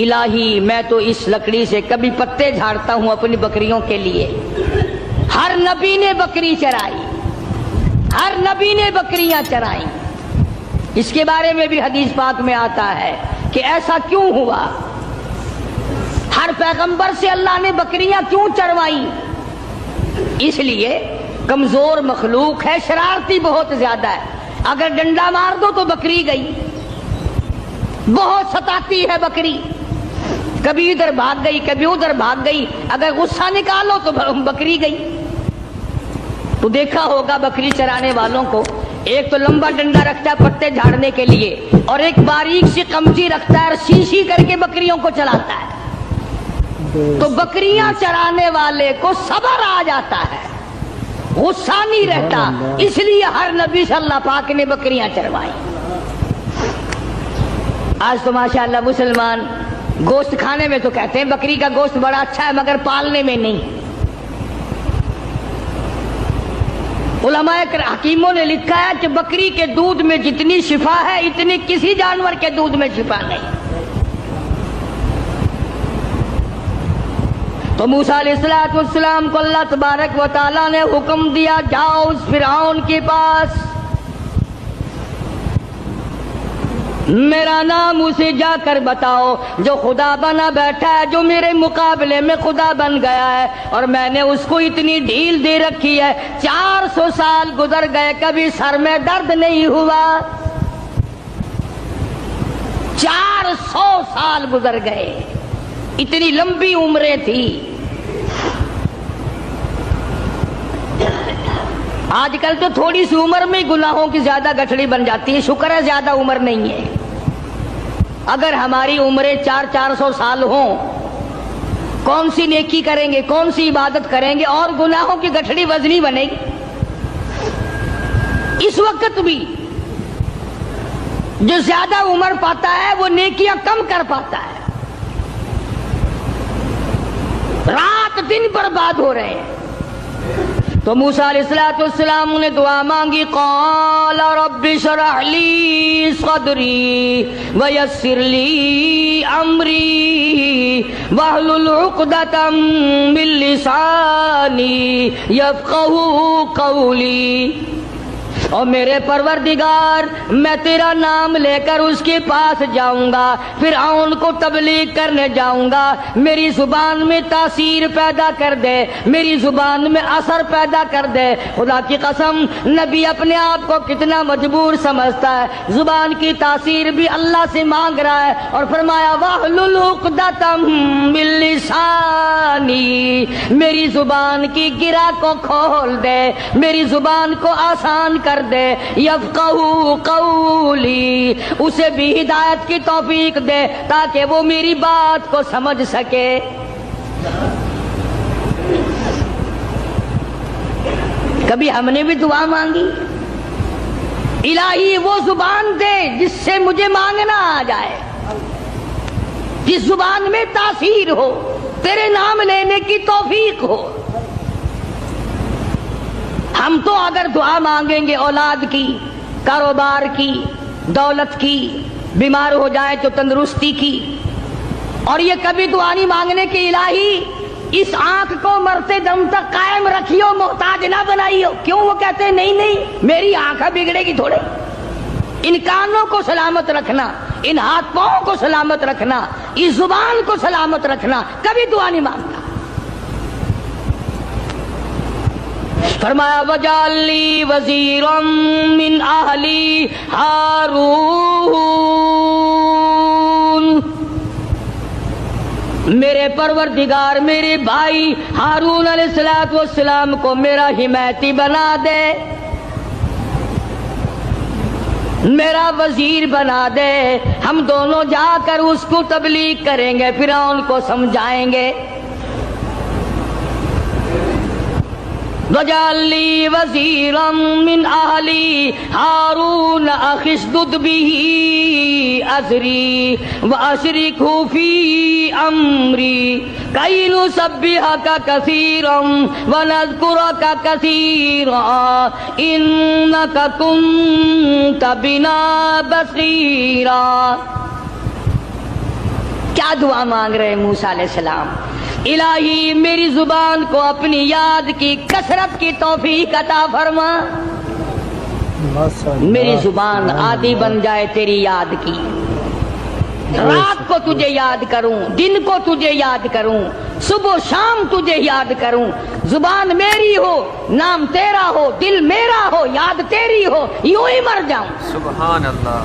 الہی میں تو اس لکڑی سے کبھی پتے جھاڑتا ہوں اپنی بکریوں کے لیے. ہر نبی نے بکری چرائی, ہر نبی نے بکریاں چرائیں. اس کے بارے میں بھی حدیث پاک میں آتا ہے کہ ایسا کیوں ہوا, ہر پیغمبر سے اللہ نے بکریاں کیوں چروائیں. اس لیے کمزور مخلوق ہے, شرارتی بہت زیادہ ہے. اگر ڈنڈا مار دو تو بکری گئی, بہت ستاتی ہے بکری, کبھی ادھر بھاگ گئی کبھی ادھر بھاگ گئی. اگر غصہ نکالو تو بکری گئی. تو دیکھا ہوگا بکری چرانے والوں کو, ایک تو لمبا ڈنڈا رکھتا ہے پتے جھاڑنے کے لیے, اور ایک باریک سی قمچی رکھتا ہے اور سی کر کے بکریوں کو چلاتا ہے. تو بکریاں چرانے والے کو صبر آ جاتا ہے, غصہ نہیں رہتا. اس لیے ہر نبی سے اللہ پاک نے بکریاں چروائیں. آج تو ماشاءاللہ مسلمان گوشت کھانے میں تو کہتے ہیں بکری کا گوشت بڑا اچھا ہے, مگر پالنے میں نہیں. علماء حکیموں نے لکھا ہے کہ بکری کے دودھ میں جتنی شفا ہے اتنی کسی جانور کے دودھ میں شفا نہیں. تو موسیٰ علیہ السلام کو اللہ تبارک و تعالیٰ نے حکم دیا, جاؤ اس فرعون کے پاس, میرا نام اسے جا کر بتاؤ جو خدا بنا بیٹھا ہے, جو میرے مقابلے میں خدا بن گیا ہے, اور میں نے اس کو اتنی ڈھیل دے رکھی ہے. 400 سال گزر گئے, کبھی سر میں درد نہیں ہوا. 400 سال گزر گئے, اتنی لمبی عمریں تھی. آج کل تو تھوڑی سی عمر میں گناہوں کی زیادہ گٹھڑی بن جاتی ہے. شکر ہے زیادہ عمر نہیں ہے. اگر ہماری عمریں 400 سال ہوں, کون سی نیکی کریں گے, کون سی عبادت کریں گے, اور گناہوں کی گٹھڑی وزنی بنے گی. اس وقت بھی جو زیادہ عمر پاتا ہے وہ نیکیاں کم کر پاتا ہے. رات دن برباد ہو رہے ہیں. تو موسیٰ علیہ السلام نے دعا مانگی, قال رب اشرح لی صدری ویسر لی امری واحلل عقدۃ من لسانی یفقہوا قولی. اور میرے پروردگار میں تیرا نام لے کر اس کے پاس جاؤں گا, فرعون کو تبلیغ کرنے جاؤں گا. میری زبان میں تاثیر پیدا کر دے, میری زبان میں اثر پیدا کر دے. خدا کی قسم نبی اپنے آپ کو کتنا مجبور سمجھتا ہے, زبان کی تاثیر بھی اللہ سے مانگ رہا ہے, اور فرمایا واحلل عقدۃ من لسانی, میری زبان کی گرہ کو کھول دے, میری زبان کو آسان کر دے. یفقہوا قولی, اسے بھی ہدایت کی توفیق دے تاکہ وہ میری بات کو سمجھ سکے. کبھی ہم نے بھی دعا مانگی, الہی وہ زبان دے جس سے مجھے مانگنا آ جائے, جس زبان میں تاثیر ہو, تیرے نام لینے کی توفیق ہو. ہم تو اگر دعا مانگیں گے اولاد کی, کاروبار کی, دولت کی, بیمار ہو جائے تو تندرستی کی, اور یہ کبھی دعا نہیں مانگنے کے الہی اس آنکھ کو مرتے دم تک قائم رکھیو, محتاج نہ بنائیو. کیوں؟ وہ کہتے ہیں نہیں نہیں میری آنکھ بگڑے گی تھوڑے. ان کانوں کو سلامت رکھنا, ان ہاتھ پاؤں کو سلامت رکھنا, اس زبان کو سلامت رکھنا, کبھی دعا نہیں مانگنا. فرمایا وجعل لی وزیرا من اہلی ہارون, میرے پروردگار میرے بھائی ہارون علیہ السلام کو میرا حمایتی بنا دے, میرا وزیر بنا دے. ہم دونوں جا کر اس کو تبلیغ کریں گے, فرعون کو سمجھائیں گے. وَاجْعَل لِّي وَزِيرًا مِّنْ أَهْلِي هَارُونَ أَخِشْدُدْ بِهِ أَزْرِي وَأَشْرِكْهُ فِي أَمْرِي كَيْ نُسَبِّحَكَ كَثِيرًا وَنَذْكُرَكَ كَثِيرًا إِنَّكَ كُنتَ بِنَا بَصِيرًا. کیا کیا دعا مانگ رہے موسیٰ علیہ السلام؟ الہی میری زبان کو اپنی یاد کی کثرت کی توفیق عطا فرما، میری زبان عادی بن جائے تیری یاد کی، رات کو تجھے یاد کروں، دن کو تجھے یاد کروں، صبح و شام تجھے یاد کروں، زبان میری ہو، نام تیرا ہو، دل میرا ہو، یاد تیری ہو، یوں ہی مر جاؤں۔ سبحان اللہ۔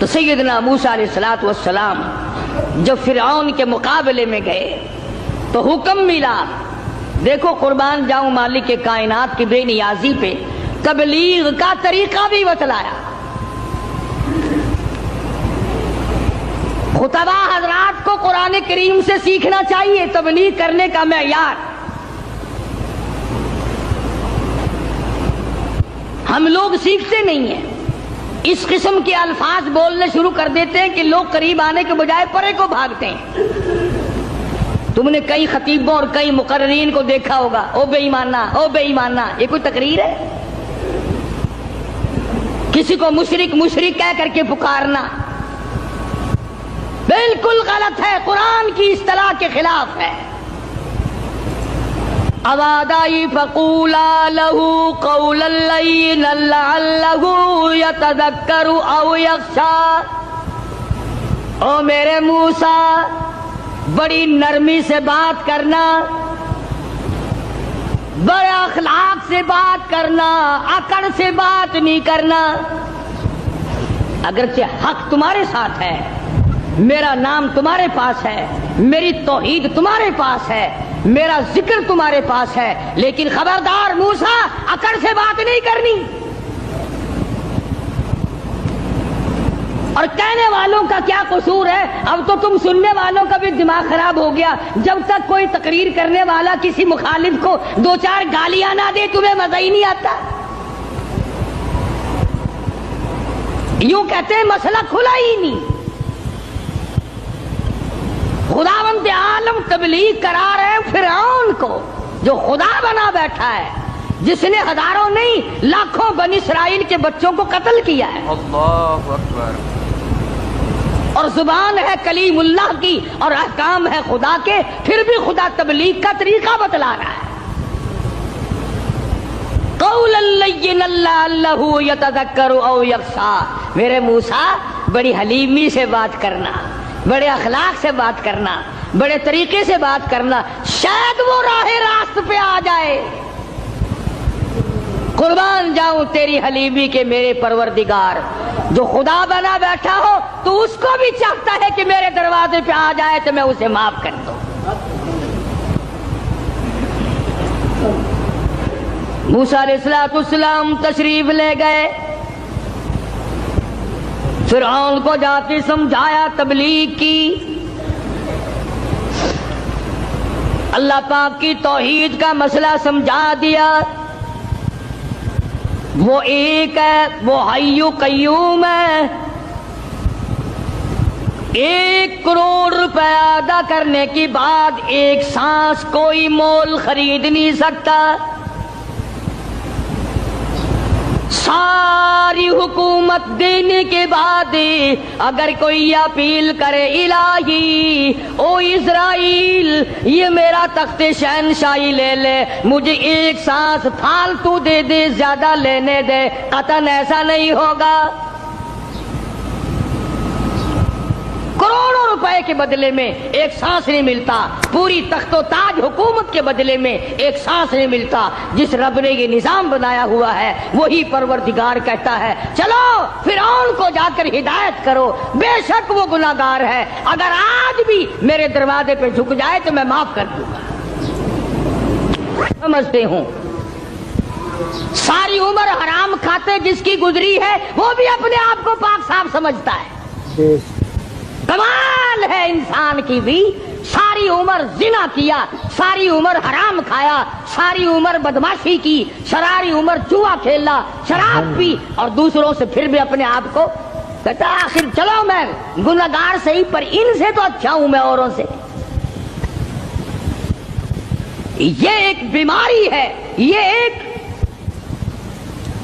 تو سیدنا موسیٰ علیہ السلام جب فرعون کے مقابلے میں گئے تو حکم ملا، دیکھو قربان جاؤں مالک کائنات کی بے نیازی پہ تبلیغ کا طریقہ بھی بتلایا۔ خطبہ حضرات کو قرآن کریم سے سیکھنا چاہیے تبلیغ کرنے کا معیار۔ ہم لوگ سیکھتے نہیں ہیں، اس قسم کے الفاظ بولنے شروع کر دیتے ہیں کہ لوگ قریب آنے کے بجائے پرے کو بھاگتے ہیں۔ تم نے کئی خطیبوں اور کئی مقررین کو دیکھا ہوگا، او بے ایمانہ او بے ایمانہ، یہ کوئی تقریر ہے؟ کسی کو مشرک مشرک کہہ کر کے پکارنا بالکل غلط ہے، قرآن کی اصطلاح کے خلاف ہے۔ اوادائی فقولا لہو قولا لینا لعلہ یتذکر او یخشی، او میرے موسیٰ بڑی نرمی سے بات کرنا، بڑے اخلاق سے بات کرنا، اکڑ سے بات نہیں کرنا۔ اگرچہ حق تمہارے ساتھ ہے، میرا نام تمہارے پاس ہے، میری توحید تمہارے پاس ہے، میرا ذکر تمہارے پاس ہے، لیکن خبردار موسیٰ اکڑ سے بات نہیں کرنی۔ اور کہنے والوں کا کیا قصور ہے؟ اب تو تم سننے والوں کا بھی دماغ خراب ہو گیا۔ جب تک کوئی تقریر کرنے والا کسی مخالف کو دو چار گالیاں نہ دے تمہیں مزہ ہی نہیں آتا۔ یوں کہتے ہیں مسئلہ کھلا ہی نہیں۔ خداوند عالم تبلیغ کرا رہے ہیں فرعون کو جو خدا بنا بیٹھا ہے، جس نے ہزاروں نہیں لاکھوں بنی اسرائیل کے بچوں کو قتل کیا ہے۔ اللہ اکبر۔ اور زبان ہے کلیم اللہ کی اور احکام ہے خدا کے، پھر بھی خدا تبلیغ کا طریقہ بتلا رہا ہے۔ قولا لینا لعلہ یتذکر او یخشی، میرے موسیٰ بڑی حلیمی سے بات کرنا، بڑے اخلاق سے بات کرنا، بڑے طریقے سے بات کرنا، شاید وہ راہ راست پہ آ جائے۔ قربان جاؤں تیری حلیمی کے میرے پروردگار، جو خدا بنا بیٹھا ہو تو اس کو بھی چاہتا ہے کہ میرے دروازے پہ آ جائے تو میں اسے معاف کر دوں۔ موسیٰ علیہ السلام تشریف لے گئے، فرعون کو جا کے سمجھایا، تبلیغ کی، اللہ پاک کی توحید کا مسئلہ سمجھا دیا۔ وہ ایک ہے، وہ حی قیوم ہے، 1 کروڑ روپے ادا کرنے کے بعد ایک سانس کوئی مول خرید نہیں سکتا، ساری حکومت دینے کے بعد اگر کوئی اپیل کرے الہی او اسرائیل یہ میرا تخت شہنشاہی لے لے، مجھے ایک سانس پھالتو دے دے، زیادہ لینے دے، قطعاً ایسا نہیں ہوگا۔ کروڑوں روپے کے بدلے میں ایک سانس نہیں ملتا، پوری تخت و تاج حکومت کے بدلے میں ایک سانس نہیں ملتا۔ جس رب نے یہ نظام بنایا ہوا ہے وہی پروردگار کہتا ہے چلو فرعون کو جا کر ہدایت کرو، بے شک وہ گناہگار ہے، اگر آج بھی میرے دروازے پہ جھک جائے تو میں معاف کر دوں گا۔ سمجھتے ہوں ساری عمر حرام کھاتے جس کی گزری ہے وہ بھی اپنے آپ کو پاک صاف سمجھتا ہے۔ کمال ہے انسان کی بھی، ساری عمر زنا کیا، ساری عمر حرام کھایا، ساری عمر بدماشی کی، ساری عمر جوا کھیلا، شراب پی، اور دوسروں سے پھر بھی اپنے آپ کو کہتا آخر چلو میں گناہگار صحیح پر ان سے تو اچھا ہوں میں اوروں سے۔ یہ ایک بیماری ہے، یہ ایک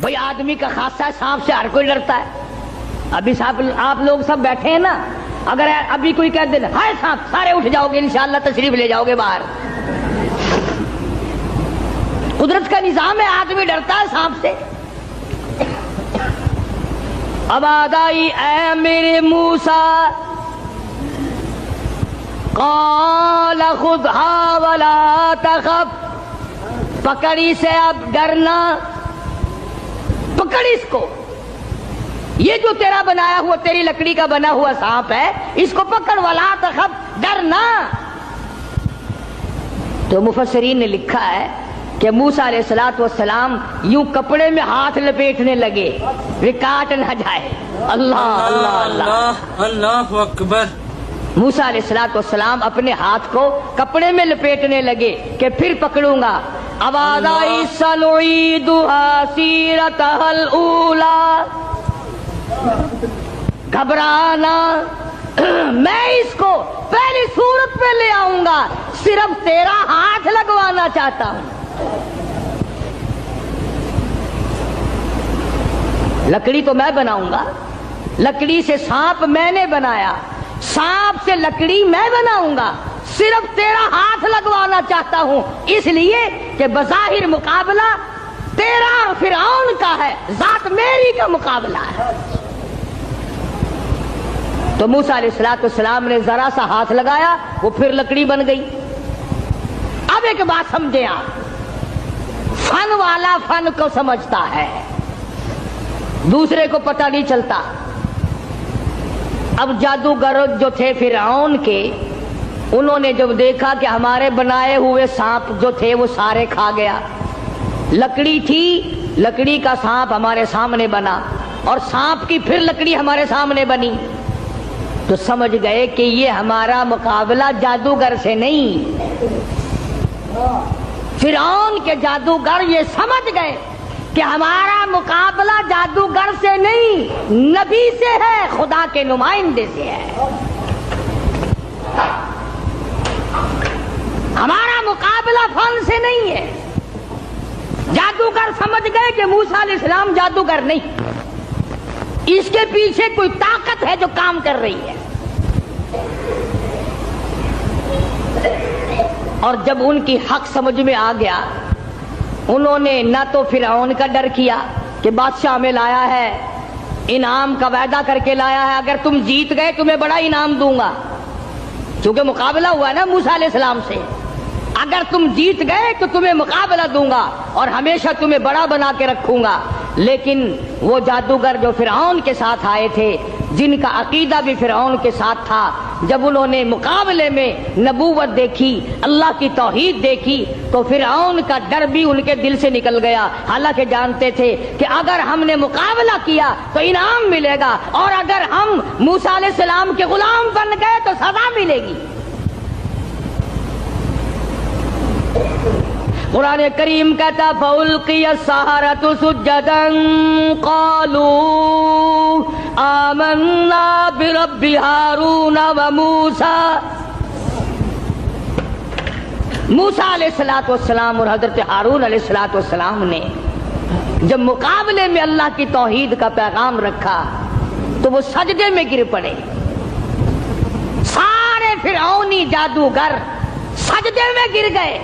بھائی آدمی کا خاصہ ہے، سانپ سے ہر کوئی ڈرتا ہے. ابھی آپ لوگ سب بیٹھے ہیں نا، اگر ابھی کوئی کہہ دے ہائے سانپ، سارے اٹھ جاؤ گے انشاءاللہ، تشریف لے جاؤ گے باہر. قدرت کا نظام ہے، آدمی ڈرتا ہے سانپ سے. اب آدائی اے میرے موسیٰ، قال خذها ولا تخف، پکڑی سے اب ڈرنا، پکڑ اس کو، یہ جو تیرا بنایا ہوا، تیری لکڑی کا بنا ہوا سانپ ہے، اس کو پکڑ، ولا تخف، ڈرنا. تو مفسرین نے لکھا ہے کہ موسیٰ علیہ السلام یوں کپڑے میں ہاتھ لپیٹنے لگے وہ کاٹ نہ جائے. اللہ اللہ اللہ اللہ اکبر. موسیٰ علیہ السلام اپنے ہاتھ کو کپڑے میں لپیٹنے لگے کہ پھر پکڑوں گا. اب آدائی سنعیدها سیرتها الاولی، گھبرانا، میں اس کو پہلی صورت میں لے آؤں گا، صرف تیرا ہاتھ لگوانا چاہتا ہوں. لکڑی تو میں بناؤں گا، لکڑی سے سانپ میں نے بنایا، سانپ سے لکڑی میں بناؤں گا، صرف تیرا ہاتھ لگوانا چاہتا ہوں، اس لیے کہ بظاہر مقابلہ تیرا اور فرعون کا ہے، ذات میری کا مقابلہ ہے. تو موسیٰ علیہ السلام نے ذرا سا ہاتھ لگایا، وہ پھر لکڑی بن گئی. اب ایک بات سمجھیں آپ، فن والا فن کو سمجھتا ہے، دوسرے کو پتہ نہیں چلتا. اب جادوگر جو تھے فرعون کے، انہوں نے جب دیکھا کہ ہمارے بنائے ہوئے سانپ جو تھے وہ سارے کھا گیا، لکڑی تھی، لکڑی کا سانپ ہمارے سامنے بنا، اور سانپ کی پھر لکڑی ہمارے سامنے بنی، تو سمجھ گئے کہ یہ ہمارا مقابلہ جادوگر سے نہیں. فرعون کے جادوگر یہ سمجھ گئے کہ ہمارا مقابلہ جادوگر سے نہیں، نبی سے ہے، خدا کے نمائندے سے ہے. ہمارا مقابلہ فن سے نہیں ہے. جادوگر سمجھ گئے کہ موسیٰ علیہ السلام جادوگر نہیں، اس کے پیچھے کوئی طاقت ہے جو کام کر رہی ہے. اور جب ان کی حق سمجھ میں آ گیا، انہوں نے نہ تو فرعون کا ڈر کیا کہ بادشاہ میں لایا ہے، انعام کا وعدہ کر کے لایا ہے، اگر تم جیت گئے تمہیں بڑا انعام دوں گا، چونکہ مقابلہ ہوا نا موسیٰ علیہ السلام سے، اگر تم جیت گئے تو تمہیں مقابلہ دوں گا اور ہمیشہ تمہیں بڑا بنا کے رکھوں گا. لیکن وہ جادوگر جو فرعون کے ساتھ آئے تھے، جن کا عقیدہ بھی فرعون کے ساتھ تھا، جب انہوں نے مقابلے میں نبوت دیکھی، اللہ کی توحید دیکھی، تو فرعون کا ڈر بھی ان کے دل سے نکل گیا. حالانکہ جانتے تھے کہ اگر ہم نے مقابلہ کیا تو انعام ملے گا، اور اگر ہم موسیٰ علیہ السلام کے غلام بن گئے تو سزا ملے گی. قرآن کریم کہتا فَأُلْقِيَ السَّحَرَةُ سُجَّدًا قَالُوا آمَنَّا بِرَبِّ هَارُونَ وَمُوسَىٰ. موسیٰ علیہ السلام اور حضرت ہارون علیہ السلام نے جب مقابلے میں اللہ کی توحید کا پیغام رکھا تو وہ سجدے میں گر پڑے. سارے فرعونی جادوگر سجدے میں گر گئے.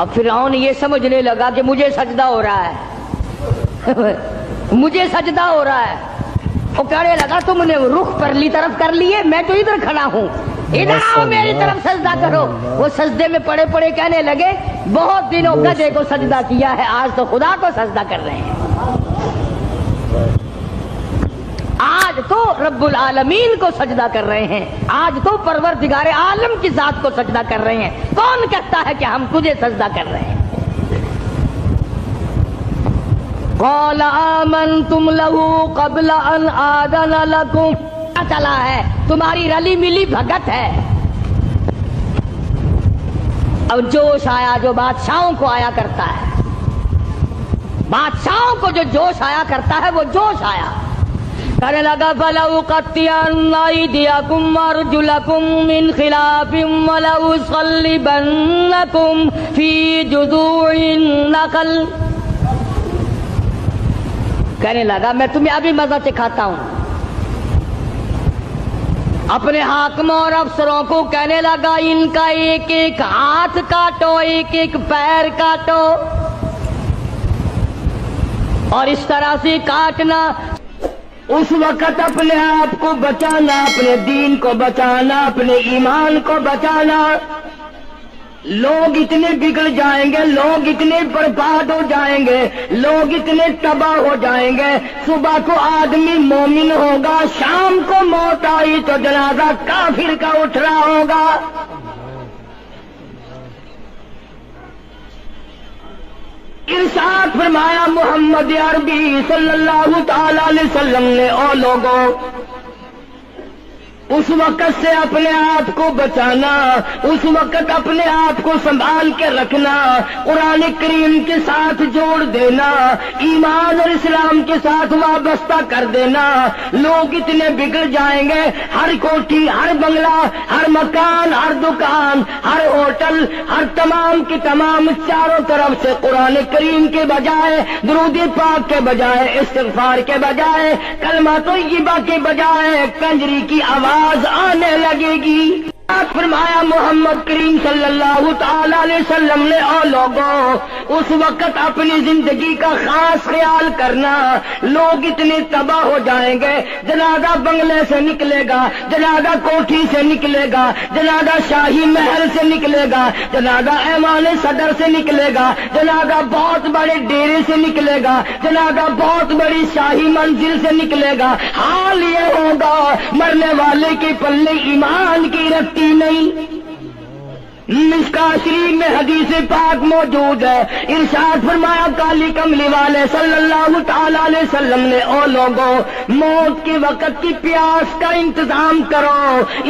اب فرعون یہ سمجھنے لگا کہ مجھے سجدہ ہو رہا ہے مجھے سجدہ ہو رہا ہے. وہ کہنے لگا تم نے رخ پرلی طرف کر لیے، میں تو ادھر کھڑا ہوں، ادھر آؤ میری طرف سجدہ کرو. وہ سجدے میں پڑے پڑے کہنے لگے بہت دنوں گدھے کو سجدہ کیا ہے، آج تو خدا کو سجدہ کر رہے ہیں، آج تو رب العالمین کو سجدہ کر رہے ہیں، آج تو پروردگار عالم کی ذات کو سجدہ کر رہے ہیں. کون کہتا ہے کہ ہم تجھے سجدہ کر رہے ہیں؟ قال آمنتم له قبل ان آذن لكم. چلا ہے تمہاری رلی ملی بھگت ہے. اب جوش آیا جو بادشاہوں کو آیا کرتا ہے، بادشاہوں کو جو جوش آیا کرتا ہے وہ جوش آیا. کہنے لگا فَلَأُقَطِّعَنَّ أَيْدِيَكُمْ وَأَرْجُلَكُم مِّنْ خِلَافٍ وَلَأُصَلِّبَنَّكُمْ فِي جُذُوعِ النَّخْلِ. کہنے لگا میں تمہیں ابھی مزہ سکھاتا ہوں. اپنے حاکموں اور افسروں کو کہنے لگا ان کا ایک ایک ہاتھ کاٹو، ایک ایک پیر کاٹو، اور اس طرح سے کاٹنا. اس وقت اپنے آپ کو بچانا، اپنے دین کو بچانا، اپنے ایمان کو بچانا. لوگ اتنے بگڑ جائیں گے، لوگ اتنے برباد ہو جائیں گے، لوگ اتنے تباہ ہو جائیں گے. صبح کو آدمی مومن ہوگا، شام کو موت آئی تو جنازہ کافر کا اٹھ رہا ہوگا. ارشاد فرمایا محمد عربی صلی اللہ تعالی علیہ وسلم نے، او لوگوں اس وقت سے اپنے آپ کو بچانا، اس وقت اپنے آپ کو سنبھال کے رکھنا، قرآن کریم کے ساتھ جوڑ دینا، ایمان اور اسلام کے ساتھ وابستہ کر دینا. لوگ اتنے بگڑ جائیں گے، ہر کوٹھی، ہر بنگلہ، ہر مکان، ہر دکان، ہر ہوٹل، ہر تمام کی تمام چاروں طرف سے قرآن کریم کے بجائے، درود پاک کے بجائے، استغفار کے بجائے، کلمہ طیبہ کے بجائے کنجری کی آواز آنے لگے گی. فرمایا محمد کریم صلی اللہ تعالی علیہ وسلم نے، او لوگوں اس وقت اپنی زندگی کا خاص خیال کرنا. لوگ اتنے تباہ ہو جائیں گے، جنازہ بنگلے سے نکلے گا، جنازہ کوٹھی سے نکلے گا، جنازہ شاہی محل سے نکلے گا، جنازہ ایوان صدر سے نکلے گا، جنازہ بہت بڑے ڈیرے سے نکلے گا، جنازہ بہت بڑی شاہی منزل سے نکلے گا. حال یہ ہوگا مرنے والے کے پلے ایمان کی رتی نہیں. مشکاۃ شریف میں حدیث پاک موجود ہے. ارشاد فرمایا کالی کملی والے صلی اللہ تعالی علیہ وسلم نے، او لوگوں موت کے وقت کی پیاس کا انتظام کرو.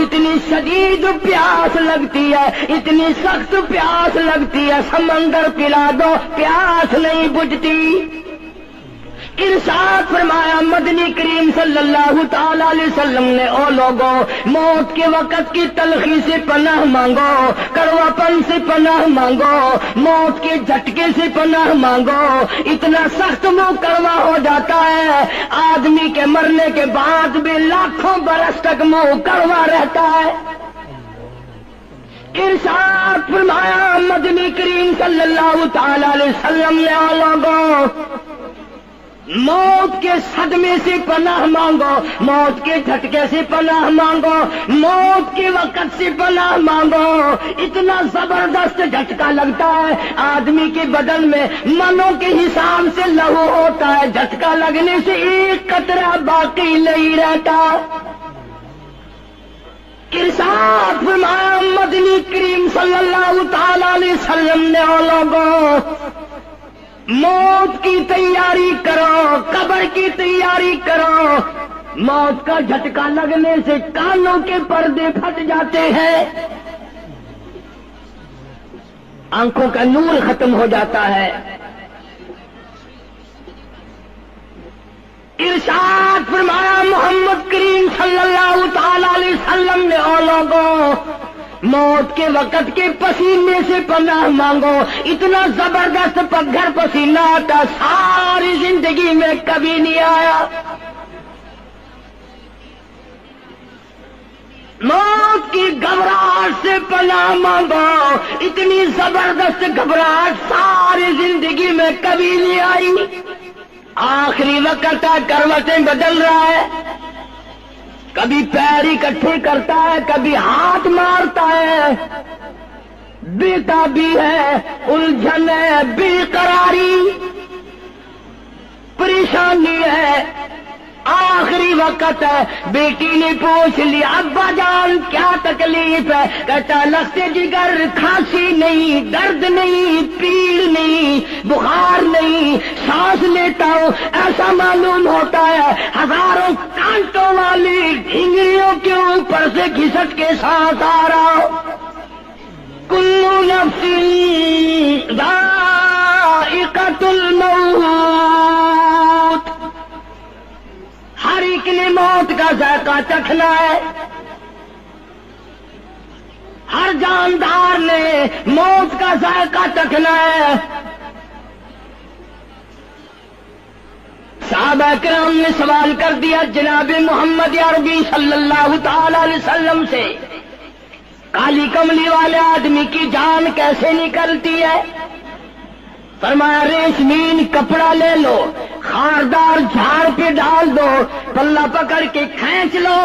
اتنی شدید پیاس لگتی ہے، اتنی سخت پیاس لگتی ہے، سمندر پلا دو پیاس نہیں بجھتی. ارشاد فرمایا مدنی کریم صلی اللہ تعالی علیہ وسلم نے، او لوگوں موت کے وقت کی تلخی سے پناہ مانگو، کڑواپن سے پناہ مانگو، موت کے جھٹکے سے پناہ مانگو. اتنا سخت منہ کڑوا ہو جاتا ہے، آدمی کے مرنے کے بعد بھی لاکھوں برس تک منہ کڑوا رہتا ہے. ارشاد فرمایا مدنی کریم صلی اللہ تعالی علیہ وسلم نے، او لوگوں موت کے صدمے سے پناہ مانگو، موت کے جھٹکے سے پناہ مانگو، موت کے وقت سے پناہ مانگو. اتنا زبردست جھٹکا لگتا ہے، آدمی کے بدن میں منوں کے حساب سے لہو ہوتا ہے، جھٹکا لگنے سے ایک قطرہ باقی نہیں رہتا. ارشاد فرمایا مدنی کریم صلی اللہ تعالی علیہ وسلم نے، او لوگوں موت کی تیاری کرو، قبر کی تیاری کرو. موت کا جھٹکا لگنے سے کانوں کے پردے پھٹ جاتے ہیں، آنکھوں کا نور ختم ہو جاتا ہے. ارشاد فرمایا محمد کریم صلی اللہ تعالی علیہ وسلم نے، او لوگوں موت کے وقت کے پسینے سے پناہ مانگو. اتنا زبردست پگھر پسینہ آتا ساری زندگی میں کبھی نہیں آیا. موت کی گھبراہٹ سے پناہ مانگو. اتنی زبردست گھبراہٹ ساری زندگی میں کبھی نہیں آئی. آخری وقت ہے، کروٹیں بدل رہا ہے، کبھی پیر اکٹھے کرتا ہے، کبھی ہاتھ مارتا ہے، بیٹا بھی ہے، الجھن ہے، بے قراری، پریشانی ہے. آخری وقت ہے، بیٹی نے پوچھ لیا ابا جان کیا تکلیف ہے؟ کہتا لخت جگر، کھانسی نہیں، درد نہیں، پیڑ نہیں، بخار نہیں، سانس لیتا ہوں ایسا معلوم ہوتا ہے ہزاروں کانٹوں والی ڈھنگریوں کے اوپر سے گھسٹ کے سانس آ رہا ہو. کلو نفس ذائقۃ الموت، ہر ایک نے موت کا ذائقہ چکھنا ہے. ہر جاندار نے موت کا ذائقہ چکھنا ہے. صحابہ کرام نے سوال کر دیا جناب محمد عربی صلی اللہ تعالی علیہ وسلم سے، کالی کملی والے آدمی کی جان کیسے نکلتی ہے؟ فرمایا ریشمین کپڑا لے لو، خاردار جھاڑ پہ ڈال دو، پلہ پکڑ کے کھینچ لو،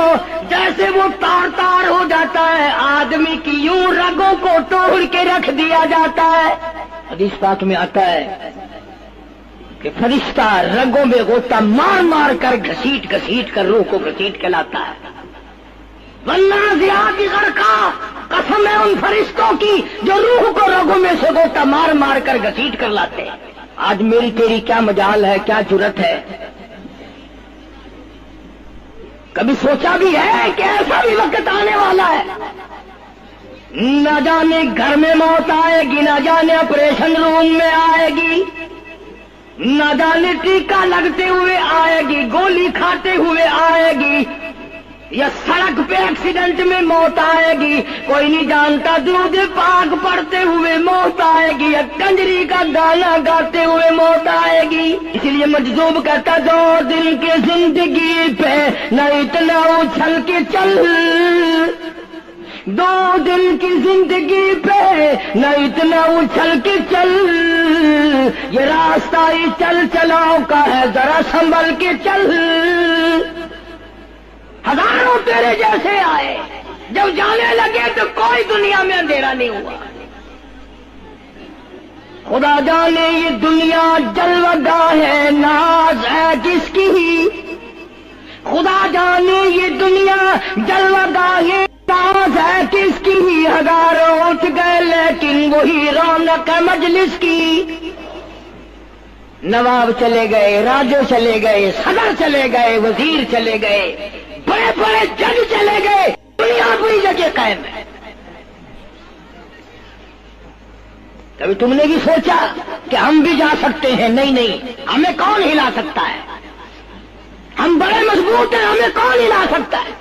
جیسے وہ تار تار ہو جاتا ہے آدمی کی یوں رگوں کو توڑ کے رکھ دیا جاتا ہے. حدیث پاک میں آتا ہے کہ فرشتہ رگوں میں غوطہ مار مار کر گھسیٹ گھسیٹ کر روح کو گھسیٹ کے لاتا ہے. والنازعات غرقا، قسم ہے ان فرشتوں کی جو روح کو رگوں میں سے غوطہ مار مار کر گھسیٹ کر لاتے ہیں. آج میری تیری کیا مجال ہے، کیا جرت ہے؟ کبھی سوچا بھی ہے کہ ایسا بھی وقت آنے والا ہے، نہ جانے گھر میں موت آئے گی، نہ جانے آپریشن روم میں آئے گی، نہ جانے ٹیکہ لگتے ہوئے آئے گی، گولی کھاتے ہوئے آئے گی، یا سڑک پہ ایکسیڈنٹ میں موت آئے گی. کوئی نہیں جانتا درود پاک پڑھتے ہوئے موت آئے گی، یا کنجری کا گانا گاتے ہوئے موت آئے گی. اسی لیے مجذوب کہتا 2 دن کی زندگی پہ نہ اتنا اچھل کے چل، 2 دن کی زندگی پہ نہ اتنا اچھل کے چل، یہ راستہ ہی چل چلاؤ کا ہے، ذرا سنبھل کے چل. ہزاروں تیرے جیسے آئے، جب جانے لگے تو کوئی دنیا میں اندھیرا نہیں ہوا. خدا جانے یہ دنیا جلوہ گاہ ہے، ناز ہے کس کی؟ خدا جانے یہ دنیا جلوہ گاہ ہے، ناز ہے کس کی؟ ہزاروں اٹھ گئے لیکن وہی رونق ہے مجلس کی. نواب چلے گئے، راجے چلے گئے، صدر چلے گئے، وزیر چلے گئے، بڑے بڑے جج چلے گئے، دنیا اپنی جگہ قائم ہے. کبھی تم نے بھی سوچا کہ ہم بھی جا سکتے ہیں؟ نہیں نہیں، ہمیں کون ہلا سکتا ہے؟ ہم بڑے مضبوط ہیں، ہمیں کون ہلا سکتا ہے؟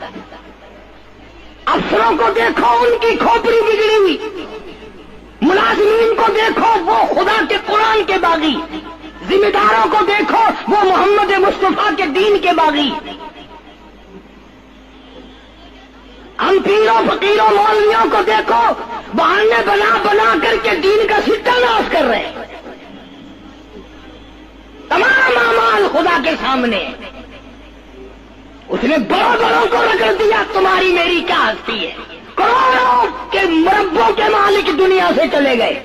افسروں کو دیکھو، ان کی کھوپڑی بگڑی ہوئی، ملازمین کو دیکھو وہ خدا کے قرآن کے باغی، ذمہ داروں کو دیکھو وہ محمد مصطفیٰ کے دین کے باغی. ہم پیروں فقیروں مولویوں کو دیکھو بہانے بنا بنا کر کے دین کا ستہ ناش کر رہے ہیں. تمام اعمال خدا کے سامنے، اس نے بڑوں بڑوں کو رگڑ دیا. تمہاری میری کیا ہستی ہے؟ کروڑوں کے مربوں کے مالک دنیا سے چلے گئے.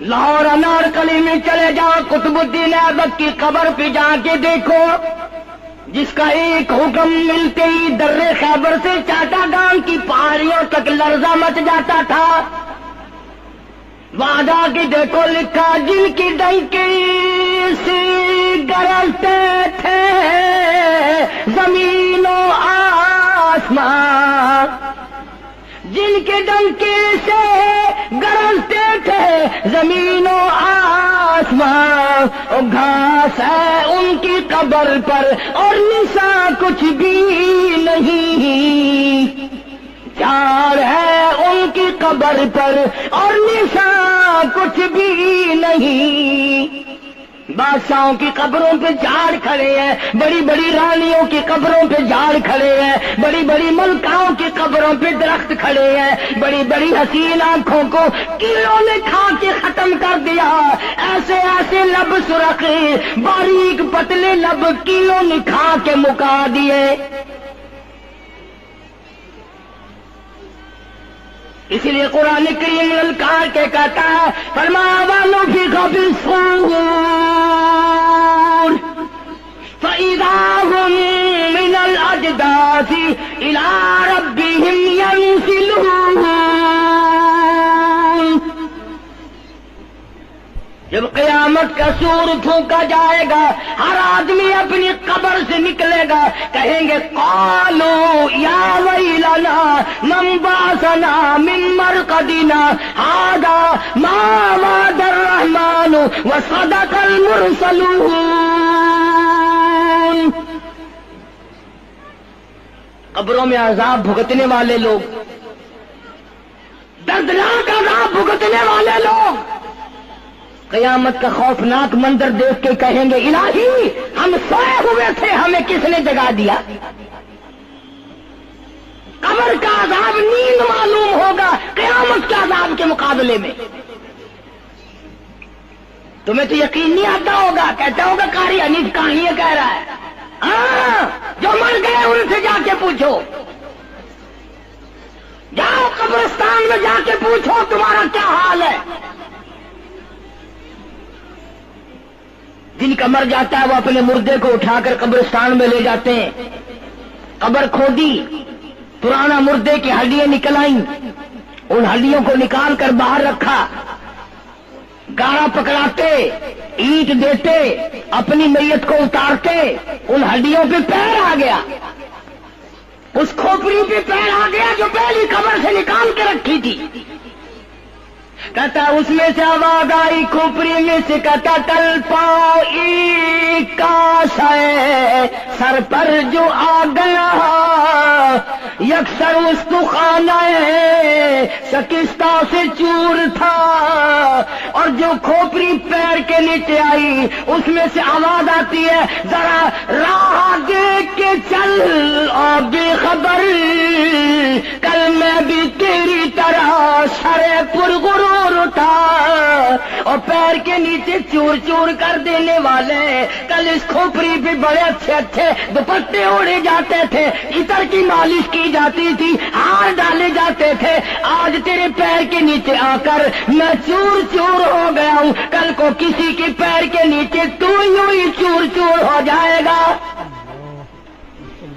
لاہور انار کلی میں چلے جاؤ، قطب الدین ایبک کی قبر پہ جا کے دیکھو، جس کا ایک حکم ملتے ہی در خیبر سے چاٹا گام کی پہاڑیوں تک لرزہ مچ جاتا تھا. وہاں جا کے دیکھو لکھا جن کی ڈنکی سے گرجتے تھے زمین و آسمان، جن کے ڈنکی سے گرجتے تھے زمین و آسمان، اور گھاس ہے ان کی قبر پر اور نساء کچھ بھی نہیں، جھاڑ ہے ان کی قبر پر اور نساء کچھ بھی نہیں. بادشاہوں کی قبروں پہ جھاڑ کھڑے ہیں، بڑی بڑی رانیوں کی قبروں پہ جھاڑ کھڑے ہیں، بڑی بڑی ملکاؤں کی قبروں پہ درخت کھڑے ہیں، بڑی بڑی حسین آنکھوں کو کیڑوں نے کھا کے ختم کر دیا. ایسے ایسے لب سرخ باریک پتلے لب کیڑوں نے کھا کے مکا دیے. اسی لیے قرآن کریم للکار کے کہتا ہے، فرمایا وَنُفِخَ فِي الصُّورِ فَإِذَا هُم مِّنَ الْأَجْدَاثِ إِلَىٰ رَبِّهِمْ يَنسِلُونَ. جب قیامت کا سور پھونکا جائے گا، ہر آدمی اپنی قبر سے نکلے گا، کہیں گے قالوا یا ویلنا من بعثنا من مرقدنا هذا ما وعد الرحمن وصدق المرسلون. قبروں میں عذاب بھگتنے والے لوگ، دردناک عذاب بھگتنے والے لوگ قیامت کا خوفناک منظر دیکھ کے کہیں گے الہی ہم سوئے ہوئے تھے، ہمیں کس نے جگا دیا؟ قبر کا عذاب نیند معلوم ہوگا قیامت کے عذاب کے مقابلے میں۔ تمہیں تو یقین نہیں آتا ہوگا، کہتا ہوگا قاری حنیف کہاں یہ کہہ رہا ہے؟ ہاں، جو مر گئے ان سے جا کے پوچھو، جاؤ قبرستان میں جا کے پوچھو تمہارا کیا حال ہے۔ جن کا مر جاتا ہے وہ اپنے مردے کو اٹھا کر قبرستان میں لے جاتے ہیں، قبر کھودی، پرانا مردے کی ہڈیاں نکل آئیں، ان ہڈیوں کو نکال کر باہر رکھا، گاڑا پکڑاتے، اینٹ دیتے، اپنی میت کو اتارتے، ان ہڈیوں پہ پیر آ گیا، اس کھوپڑی پہ پیر آ گیا جو پہلی قبر سے نکال کے رکھی تھی۔ کہتا اس میں سے آواز آئی کھوپڑی میں سے، کہتا ٹل پاؤ کاش ہے سر پر جو آ گیا، یکسر اس تو خانہ شکستہ سے چور تھا، اور جو کھوپڑی پیر کے نیچے آئی اس میں سے آواز آتی ہے ذرا راہ دیکھ کے چل اور بے خبر، کل میں بھی تیری طرح شرے پرغرور تھا، اور پیر کے نیچے چور چور کر دینے والے، کل اس کھوپڑی پہ بڑے اچھے اچھے دوپٹے اوڑے جاتے تھے، عطر کی مالش کی جاتی تھی، ہار ڈالے جاتے تھے، آج تیرے پیر کے نیچے آ کر میں چور چور ہو گیا ہوں، کل کو کسی کے پیر کے نیچے تو یوں ہی چور چور ہو جائے گا۔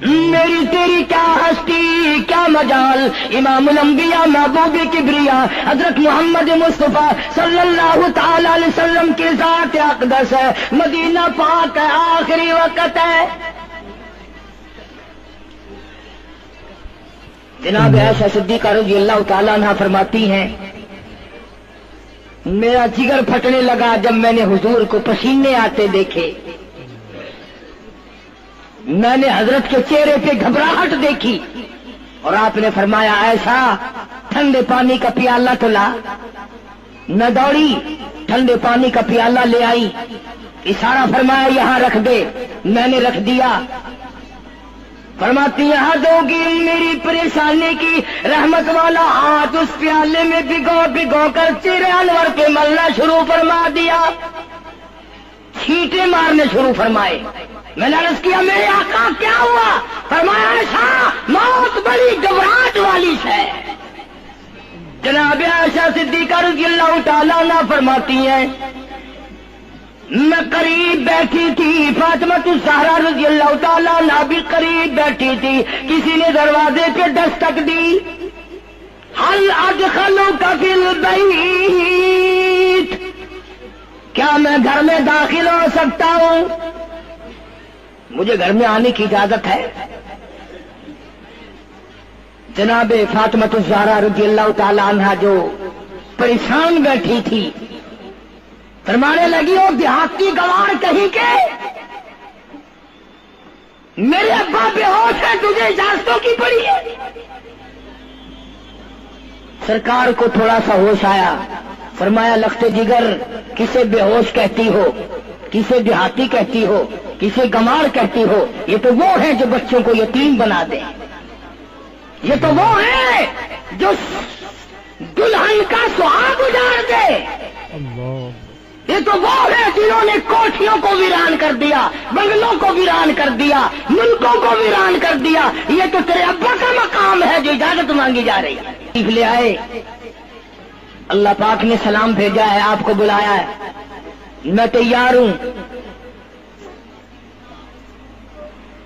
میری تیری کیا ہستی کیا مجال، امام الانبیاء محبوب کبریا حضرت محمد مصطفیٰ صلی اللہ تعالی علیہ وسلم کی ذات اقدس ہے، مدینہ پاک ہے، آخری وقت ہے۔ جناب عائشہ صدیقہ رضی اللہ تعالیٰ عنہ فرماتی ہیں میرا جگر پھٹنے لگا جب میں نے حضور کو پسینے آتے دیکھے، میں نے حضرت کے چہرے پہ گھبراہٹ دیکھی، اور آپ نے فرمایا عائشہ ٹھنڈے پانی کا پیالہ تو لا۔ میں دوڑی، ٹھنڈے پانی کا پیالہ لے آئی، اشارہ فرمایا یہاں رکھ دے، میں نے رکھ دیا۔ فرماتی یہاں دو گی میری پریشانی کی رحمت والا ہاتھ اس پیالے میں بھگو بھگو کر چہرے انور پہ ملنا شروع فرما دیا، چھینٹے مارنے شروع فرمائے۔ میں نے عرض کیا میرے آقا کیا ہوا؟ فرمایا عائشہ موت بڑی گھبراہٹ والی ہے۔ جناب عائشہ صدیقہ رضی اللہ تعالیٰ عنہ فرماتی ہیں میں قریب بیٹھی تھی، فاطمہ الزہرا رضی اللہ تعالیٰ عنہ بھی قریب بیٹھی تھی، کسی نے دروازے پہ دستک دی، حل ادخلوک فی البیت، کیا میں گھر میں داخل ہو سکتا ہوں؟ مجھے گھر میں آنے کی اجازت ہے؟ جناب فاطمہ الزہرا رضی اللہ تعالی عنہا جو پریشان بیٹھی تھی فرمانے لگی وہ دیہاتی گوار کہیں کے میرے ابا بے ہوش ہے، تجھے اجازتوں کی پڑی ہے؟ سرکار کو تھوڑا سا ہوش آیا، فرمایا لخت جگر کسے بے ہوش کہتی ہو، کسے دیہاتی کہتی ہو، کسے گمار کہتی ہو؟ یہ تو وہ ہیں جو بچوں کو یتیم بنا دیں، یہ تو وہ ہیں جو دلہن کا سہاگ اجاڑ دے، یہ تو وہ ہیں جنہوں نے کوٹھیوں کو ویران کر دیا، بنگلوں کو ویران کر دیا، ملکوں کو ویران کر دیا۔ یہ تو تیرے ابا کا مقام ہے جو اجازت مانگی جا رہی ہے۔ لے آئے، اللہ پاک نے سلام بھیجا ہے، آپ کو بلایا ہے، میں تیار ہوں۔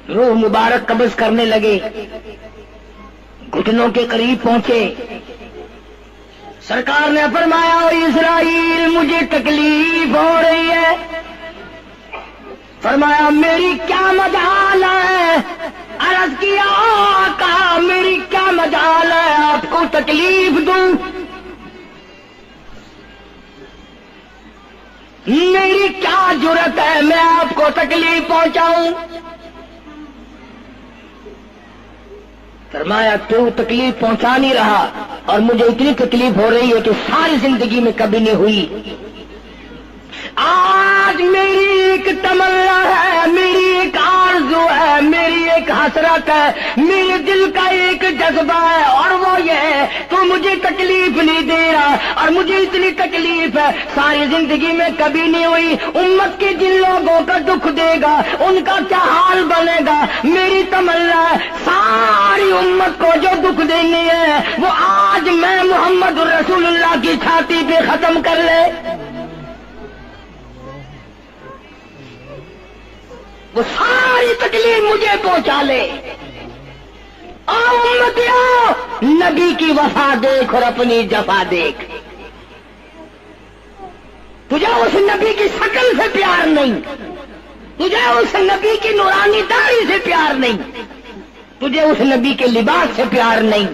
روح مبارک قبض کرنے لگے، گھٹنوں کے قریب پہنچے، سرکار نے فرمایا او اسرائیل مجھے تکلیف ہو رہی ہے۔ فرمایا میری کیا مجال ہے؟ عرض کیا آقا میری کیا مجال ہے آپ کو تکلیف دوں؟ میری کیا جرت ہے میں آپ کو تکلیف پہنچاؤں؟ فرمایا تو تکلیف پہنچا نہیں رہا اور مجھے اتنی تکلیف ہو رہی ہے کہ ساری زندگی میں کبھی نہیں ہوئی. آج میری ایک تمنا ہے، میری ایک آرزو ہے، میری ایک حسرت ہے، میرے دل کا ایک جذبہ ہے، اور وہ یہ ہے تو مجھے تکلیف نہیں دے رہا اور مجھے اتنی تکلیف ہے ساری زندگی میں کبھی نہیں ہوئی. امت کے جن لوگوں کا دکھ دے گا ان کا کیا حال بنے گا. میری تمنا ہے ساری امت کو جو دکھ دینی ہے وہ آج میں محمد رسول اللہ کی چھاتی پہ ختم کر لے. وہ ساری تکلیف مجھے پہنچا لے. آؤ امتیوں، نبی کی وفا دیکھ اور اپنی جفا دیکھ. تجھے اس نبی کی شکل سے پیار نہیں، تجھے اس نبی کی نورانی داڑھی سے پیار نہیں، تجھے اس نبی کے لباس سے پیار نہیں.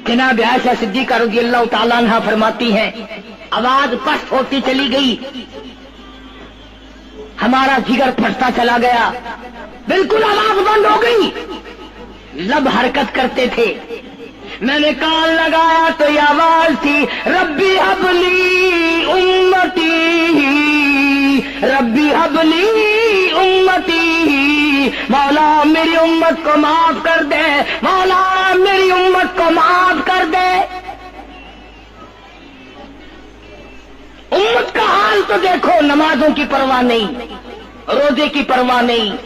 جناب عائشہ صدیقہ رضی اللہ تعالیٰ عنہا فرماتی ہیں آواز پست ہوتی چلی گئی، ہمارا جگر پھٹتا چلا گیا، بالکل آواز بند ہو گئی، لب حرکت کرتے تھے. میں نے کان لگایا تو یہ آواز تھی ربی حبلی امتی، ربی حبلی امتی، مولا میری امت کو معاف کر دے، مولا میری امت کو معاف کر دے. امت کا حال تو دیکھو، نمازوں کی پرواہ نہیں، روزے کی پرواہ نہیں،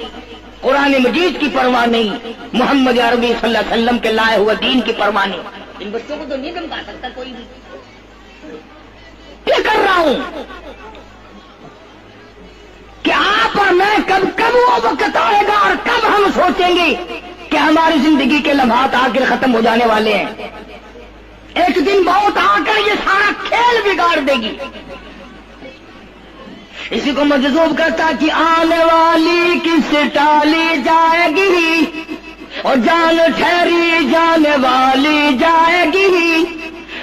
قرآن مجید کی پرواہ نہیں، محمد عربی صلی اللہ علیہ وسلم کے لائے ہوئے دین کی پرواہ نہیں. ان بچوں کو تو نہیں دمکا سکتا کوئی بھی. کیا کر رہا ہوں کہ آپ اور میں کب وہ وقت آئے گا اور کب ہم سوچیں گے کہ ہماری زندگی کے لمحات آ کر ختم ہو جانے والے ہیں. ایک دن بہت آ کر یہ سارا کھیل بگاڑ دے گی. اسی کو مجذوب کرتا کہ آنے والی کس ٹالی جائے گی اور جان ٹھہری جانے والی جائے گی،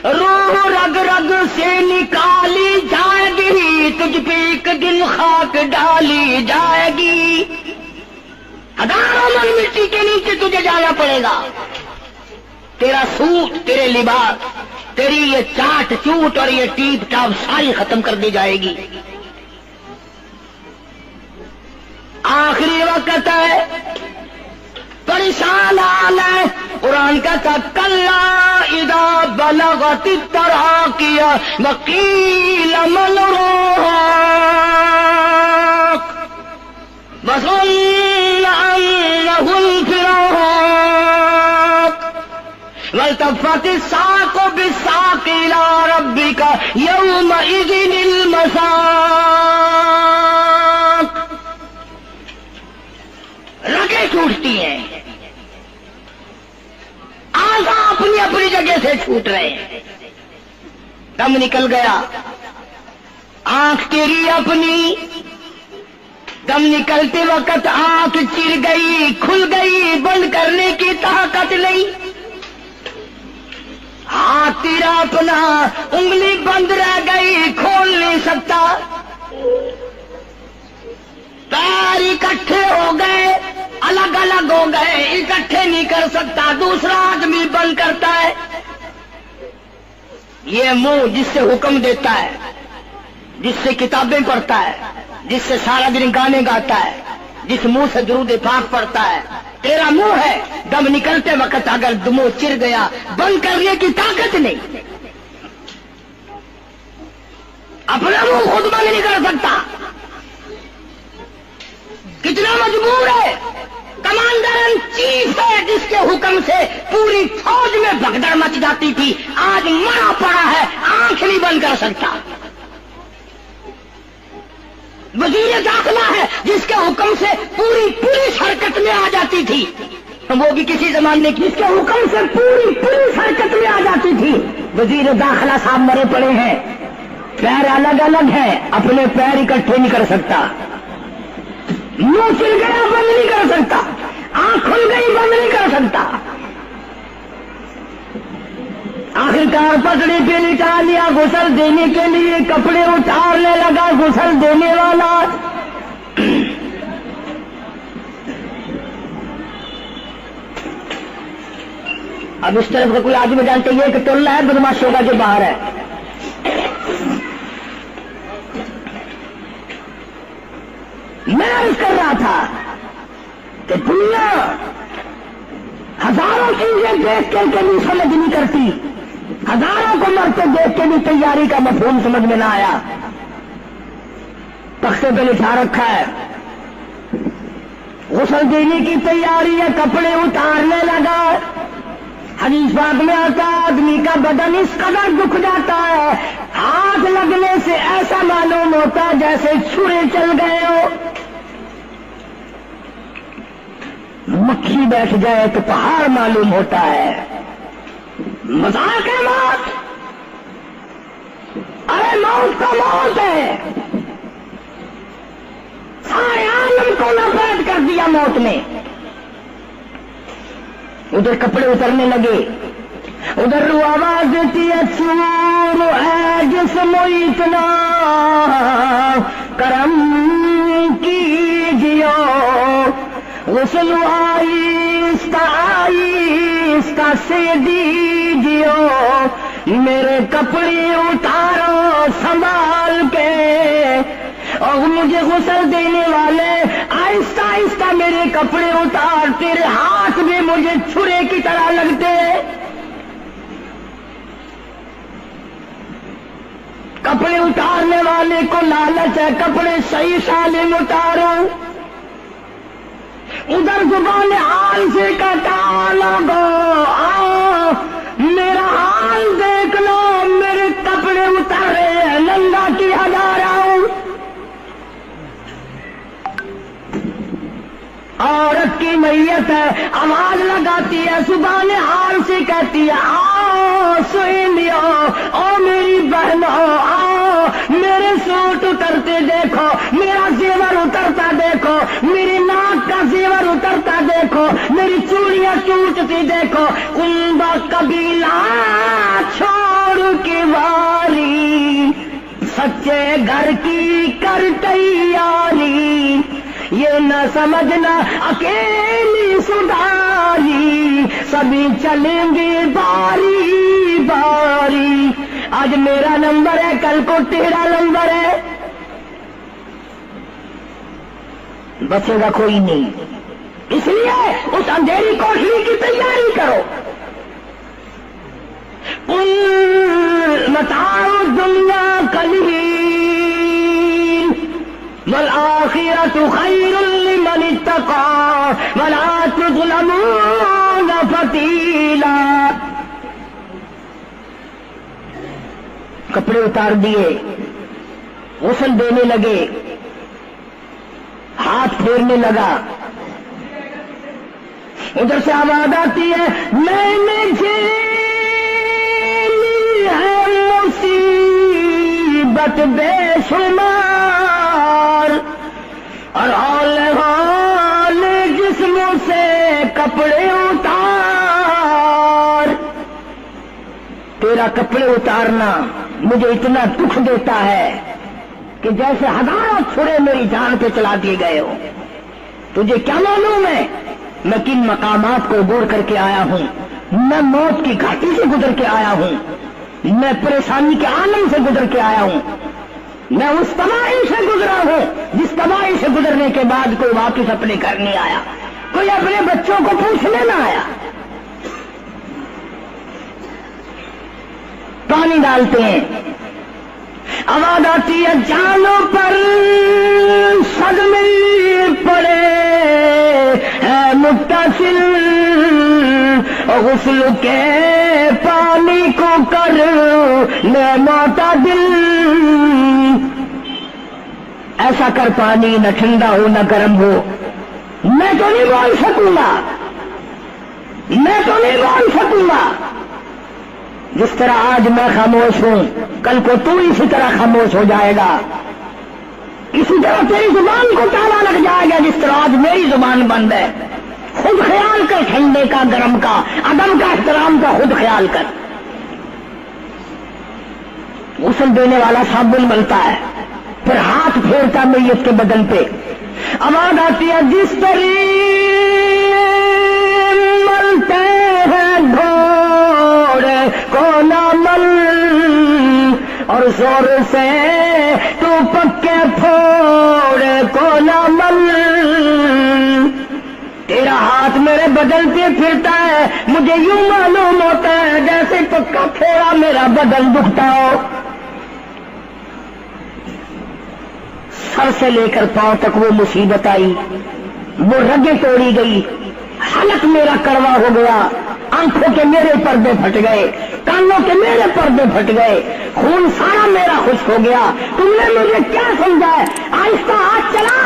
روح رگ رگ سے نکالی جائے گی، تجھ پہ ایک دن خاک ڈالی جائے گی. ہزاروں من مٹی کے نیچے تجھے جانا پڑے گا. تیرا سوٹ، تیرے لباس، تیری یہ چاٹ چوٹ اور یہ ٹیپ ٹاپ ساری ختم کر دی جائے گی. آخری وقت ہے، پریشان حال ہے. قرآن کا تھا کلا اذا بلغت التراقی وقیل من راق وظن انه الفراق والتفت الساق بالساق الى ربك يومئذ المساق. رگیں ٹوٹتی ہیں، آزا اپنی اپنی جگہ سے چھوٹ رہے ہیں. دم نکل گیا، آنکھ تیری اپنی، دم نکلتے وقت آنکھ چر گئی، کھل گئی، بند کرنے کی طاقت نہیں. ہاتھ تیرا اپنا، انگلی بند رہ گئی، کھول نہیں سکتا. پیر اکٹھے ہو گئے، الگ الگ ہو گئے، اکٹھے نہیں کر سکتا، دوسرا آدمی بند کرتا ہے. یہ منہ جس سے حکم دیتا ہے، جس سے کتابیں پڑھتا ہے، جس سے سارا دن گانے گاتا ہے، جس منہ سے درود پاک پڑھتا ہے، تیرا منہ ہے. دم نکلتے وقت اگر منہ چر گیا، بند کرنے کی طاقت نہیں. اپنا منہ خود بند نہیں کر سکتا. کتنا مجبور ہے، کمانڈر ان چیف ہے جس کے حکم سے پوری فوج میں بھگدڑ مچ جاتی تھی، آج مرا پڑا ہے، آنکھ نہیں بند کر سکتا. وزیر داخلہ ہے جس کے حکم سے پوری پولیس حرکت میں آ جاتی تھی، وہ بھی کسی زمانے کی، جس کے حکم سے پوری پولیس حرکت میں آ جاتی تھی. وزیر داخلہ صاحب مرے پڑے ہیں، پیر الگ الگ ہیں، اپنے پیر اکٹھے نہیں کر سکتا. منہ چل گیا، بند نہیں کر سکتا. آنکھ کھل گئی، بند نہیں کر سکتا. آخرکار پٹڑی پہ لٹا لیا، غسل دینے کے لیے کپڑے اتارنے لگا غسل دینے والا. اب اس طرف کا کوئی آدمی جانتے یہ کہ ٹولہ ہے بدماشوں کا جو باہر ہے. میں عرض کر رہا تھا کہ دنیا ہزاروں چیزیں دیکھ کے بھی سمجھ نہیں کرتی، ہزاروں کو مرتے دیکھ کے بھی تیاری کا مفہوم سمجھ میں نہ آیا. تختے پہ لکھا رکھا ہے غسل دینے کی تیاری ہے، کپڑے اتارنے لگا. حدیث پاک میں آتا ہے آدمی کا بدن اس قدر دکھ جاتا ہے، ہاتھ لگنے سے ایسا معلوم ہوتا ہے جیسے چھرے چل گئے ہو. مکھی بیٹھ جائے تو پہاڑ معلوم ہوتا ہے. مذاق ہے موت، ارے موت کا موت ہے. سارے عالم کو لپیٹ کر دیا موت نے. ادھر کپڑے اترنے لگے، ادھر رو آواز دیتی ہے چور ہے جسم اتنا کرم کیجیو. غسل آہستہ آہستہ سے دیجیو، میرے کپڑے اتارو سنبھال کے. اور مجھے غسل دینے والے آہستہ آہستہ میرے کپڑے اتار، تیرے ہاتھ بھی مجھے چھرے کی طرح لگتے. کپڑے اتارنے والے کو لالچ ہے کپڑے صحیح سالم اتارو. ادھر زبان حال سے کہتا لوگو آؤ میرا حال دیکھ لو، میرے کپڑے اتارے ننگا کی ہزار آؤ. عورت کی میت ہے، آواز لگاتی ہے، زبان حال سے کہتی ہے آؤ سہیلیو، او میری بہنو آؤ میرے سوٹ اترتے دیکھو، میرا زیور اترتا دیکھو، میری ناک کا زیور اترتا دیکھو، میری چوڑیاں ٹوٹتی دیکھو. کنبا قبیلہ چھوڑ کے واری، سچے گھر کی کر تیاری. یہ نہ سمجھنا اکیلی سدھاری، سبھی چلیں گے باری باری. آج میرا نمبر ہے کل کو تیرا نمبر ہے، بچے گا کوئی نہیں. اس لیے اس اندھیری کوٹھی کی تیاری کرو. متاع الدنیا قلیل والآخرۃ خیر لمن اتقى ولا تظلمون فتیلا. کپڑے اتار دیے، غسل دینے لگے، ہاتھ پھیرنے لگا. ادھر سے آواز آتی ہے میں نے جھیلی ہے مصیبت بے شمار، اور حال جسم سے کپڑے اتار. تیرا کپڑے اتارنا مجھے اتنا دکھ دیتا ہے کہ جیسے ہزاروں چھرے میری جان پہ چلا دیے گئے ہو. تجھے کیا معلوم ہے میں کن مقامات کو عبور کر کے آیا ہوں؟ میں موت کی گھاٹی سے گزر کے آیا ہوں، میں پریشانی کے عالم سے گزر کے آیا ہوں، میں اس تباہی سے گزرا ہوں جس تباہی سے گزرنے کے بعد کوئی واپس اپنے گھر نہیں آیا، کوئی اپنے بچوں کو پوچھنے نہ آیا. پانی ڈالتے ہیں، آواز آتی ہے جانوں پر صدمے پڑے ہے متصل، غسل کے پانی کو کر لے معتدل. ایسا کر پانی نہ ٹھنڈا ہو نہ گرم ہو. میں تو نہیں بول سکوں گا، میں تو نہیں بول سکوں گا. جس طرح آج میں خاموش ہوں کل کو تو اسی طرح خاموش ہو جائے گا. اسی طرح تیری زبان کو تالا لگ جائے گا جس طرح آج میری زبان بند ہے. خود خیال کر، ٹھنڈے کا گرم کا ادب کا احترام کا خود خیال کر. غسل دینے والا صابن بنتا ہے، پھر ہاتھ پھیرتا میت کے بدن پہ. آواز آتی ہے جس طرح ملتے ہیں کو نہ مل اور زور سے تو پکے پھوڑے کو نہ مل تیرا ہاتھ میرے بدن پہ پھرتا ہے مجھے یوں معلوم ہوتا ہے جیسے پکا پھوڑا میرا بدن دکھتا ہو سر سے لے کر پاؤں تک وہ مصیبت آئی وہ رگیں توڑی گئی حلق میرا کڑوا ہو گیا آنکھوں کے میرے پردے پھٹ گئے کانوں کے میرے پردے پھٹ گئے خون سارا میرا خشک ہو گیا تم نے مجھے کیا سمجھا ہے آہستہ ہاتھ چلا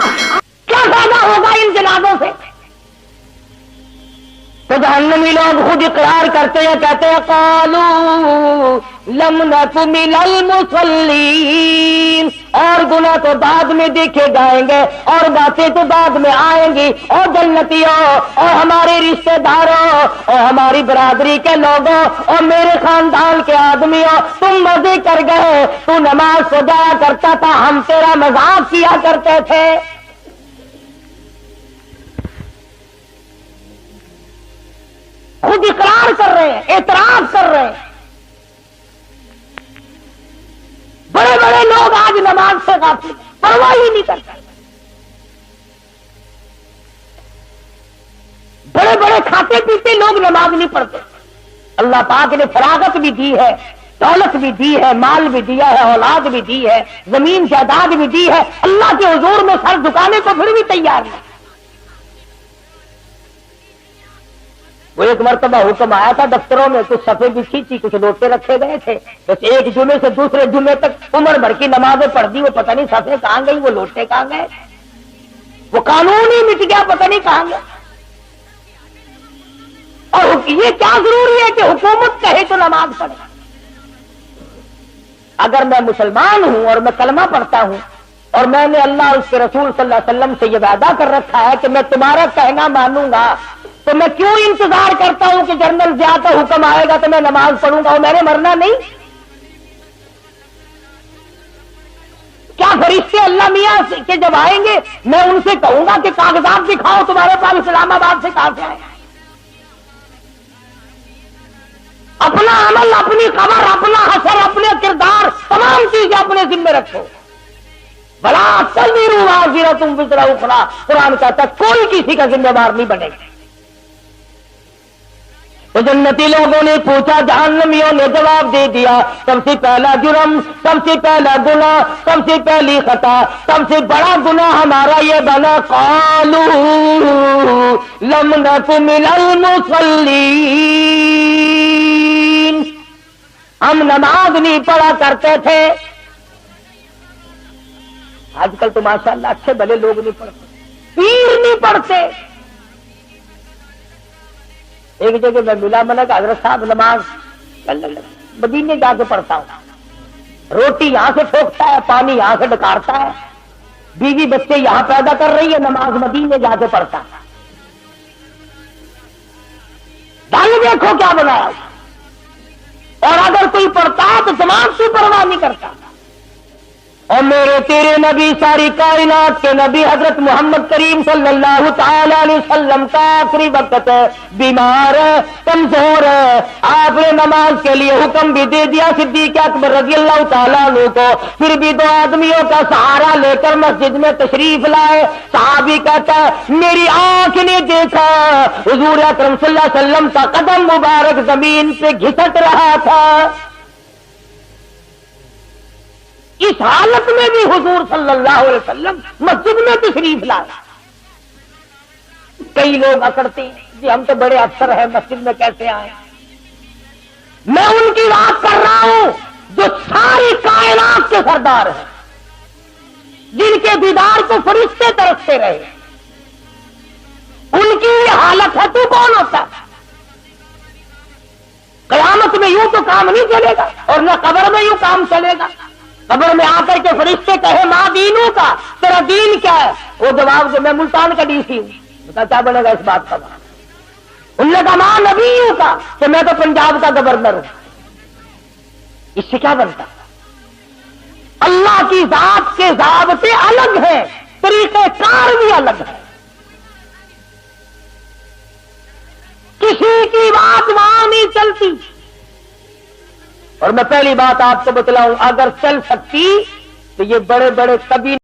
کیا فائدہ ہوگا ان جنازوں سے تو جہنمی لوگ خود اقرار کرتے ہیں کہتے ہیں قالوا لم نک من المصلین اور گناہ تو بعد میں دیکھے جائیں گے اور باتیں تو بعد میں آئیں گی اور جنتیوں اور ہمارے رشتہ داروں اور ہماری برادری کے لوگوں اور میرے خاندان کے آدمیوں تم مزے کر گئے تو نماز کو جایا کرتا تھا ہم تیرا مذاق کیا کرتے تھے خود اقرار کر رہے ہیں اعتراف کر رہے ہیں بڑے بڑے لوگ آج نماز سے غافل پرواہ ہی نہیں کرتے بڑے بڑے کھاتے پیتے لوگ نماز نہیں پڑھتے اللہ پاک نے فراغت بھی دی ہے دولت بھی دی ہے مال بھی دیا ہے اولاد بھی دی ہے زمین جائیداد بھی دی ہے اللہ کے حضور میں سر جھکانے کو پھر بھی تیار نہیں وہ ایک مرتبہ حکم آیا تھا دفتروں میں کچھ صفحے بھی کھینچی کچھ لوٹے رکھے گئے تھے بس ایک جمعے سے دوسرے جمعے تک عمر بھر کی نمازیں پڑھ دی وہ پتہ نہیں صفحے کہاں گئی وہ لوٹے کہاں گئے وہ قانون ہی مٹ گیا پتہ نہیں کہاں گیا اور یہ کیا ضروری ہے کہ حکومت کہے تو نماز پڑھے اگر میں مسلمان ہوں اور میں کلمہ پڑھتا ہوں اور میں نے اللہ اور اس کے رسول صلی اللہ علیہ وسلم سے یہ وعدہ کر رکھا ہے کہ میں تمہارا کہنا مانوں گا تو میں کیوں انتظار کرتا ہوں کہ جنرل ضیاء کا حکم آئے گا تو میں نماز پڑھوں گا اور میں نے مرنا نہیں کیا فرشتے اللہ میاں کے جب آئیں گے میں ان سے کہوں گا کہ کاغذات دکھاؤ تمہارے پاس اسلام آباد سے کہاں سے آئے اپنا عمل اپنی خبر اپنا حشر اپنے کردار تمام چیزیں اپنے ذمہ رکھو بلا تزر وازرۃ وزر اخری قرآن کہتا ہے کوئی کسی کا ذمہ دار نہیں بنے گا تو جنتی لوگوں نے پوچھا جہنمیوں نے جواب دے دیا سب سے پہلا جرم سب سے پہلا گناہ سب سے پہلی خطا سب سے بڑا گناہ ہمارا یہ بنا قالوا لم نک من المصلین ہم نماز نہیں پڑھا کرتے تھے آج کل تو ماشاءاللہ اچھے بھلے لوگ نہیں پڑھتے پیر نہیں پڑھتے ایک جگہ میں ملا میں نے کہا حضرت صاحب نماز مدینے جا کے پڑھتا ہوں روٹی یہاں سے ٹھوکتا ہے پانی یہاں سے ڈکارتا ہے بیوی بچے یہاں پیدا کر رہی ہے نماز مدینے جا کے پڑھتا ڈال دیکھو کیا بنایا اور اگر کوئی پڑھتا ہے تو تمام کی پرواہ نہیں کرتا اور میرے تیرے نبی ساری کائنات کے نبی حضرت محمد کریم صلی اللہ تعالی علیہ وسلم کا آخری وقت ہے بیمار ہے کمزور ہے آپ نے نماز کے لیے حکم بھی دے دیا صدیق اکبر رضی اللہ تعالیٰ عنہ کو پھر بھی دو آدمیوں کا سہارا لے کر مسجد میں تشریف لائے صحابی کہتا ہے میری آنکھ نے دیکھا حضور اکرم صلی اللہ علیہ وسلم کا قدم مبارک زمین پہ گھسٹ رہا تھا اس حالت میں بھی حضور صلی اللہ علیہ وسلم مسجد میں تشریف لایا کئی لوگ اکڑتے ہیں جی ہم تو بڑے افسر ہیں مسجد میں کیسے آئے میں ان کی بات کر رہا ہوں جو ساری کائنات کے سردار ہیں جن کے دیدار کو فرشتے ترستے رہے ان کی یہ حالت ہے تو کون ہوتا ہے قیامت میں یوں تو کام نہیں چلے گا اور نہ قبر میں یوں کام چلے گا قبر میں آ کر کے فرشتے کہے ماں دینوں کا تیرا دین کیا ہے وہ جواب کہ میں ملتان کا ڈی سی ہوں بتا کیا بنے گا اس بات کا ان نے کہا ماں نبیوں کا کہ میں تو پنجاب کا گورنر ہوں اس سے کیا بنتا اللہ کی ذات کے ضابطے الگ ہیں طریقہ کار بھی الگ ہے کسی کی بات وہاں نہیں چلتی اور میں پہلی بات آپ کو بتلاؤں، اگر چل سکتی تو یہ بڑے بڑے کبھی